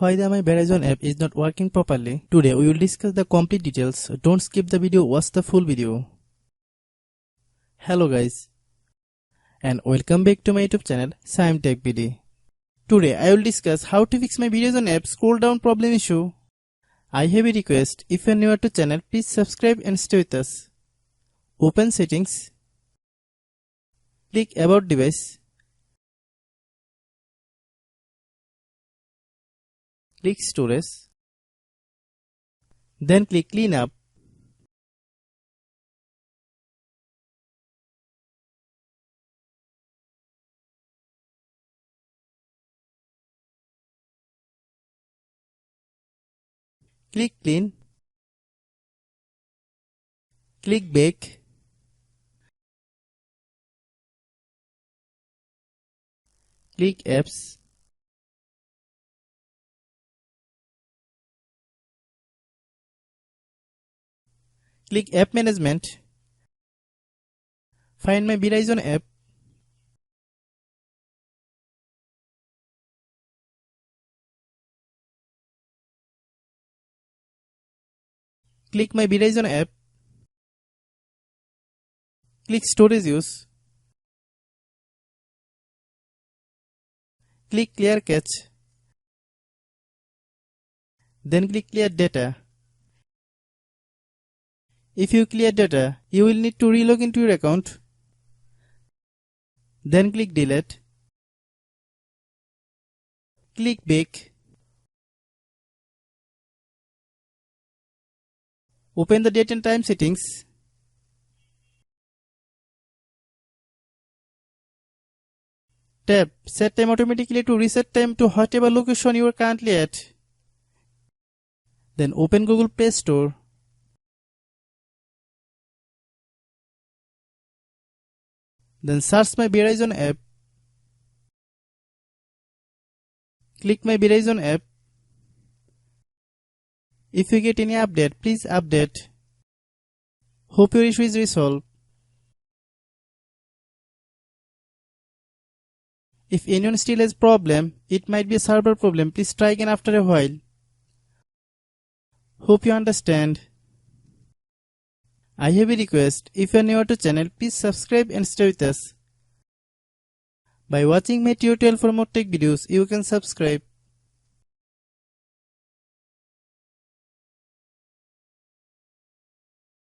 Why my Verizon app is not working properly? Today we will discuss the complete details. Don't skip the video, watch the full video. Hello guys, and welcome back to my YouTube channel Shaem Tech BD. Today I will discuss how to fix my Verizon app scroll down problem issue. I have a request. If you are new to channel, please subscribe and stay with us. Open settings. Click about device. Click storage. Then click clean up. Click clean. Click back. Click apps. Click app management. Find my Verizon app. Click my Verizon app. Click storage use. Click clear cache. Then click clear data. If you clear data, you will need to relog into your account. Then click delete. Click back. Open the date and time settings. Tap set time automatically to reset time to whatever location you are currently at. Then open Google Play Store. Then search my Verizon app. Click my Verizon app. If you get any update, please update. Hope your issue is resolved. If anyone still has problem, it might be a server problem. Please try again after a while. Hope you understand. I have a request. If you are new to channel, please subscribe and stay with us. By watching my tutorial for more tech videos, you can subscribe.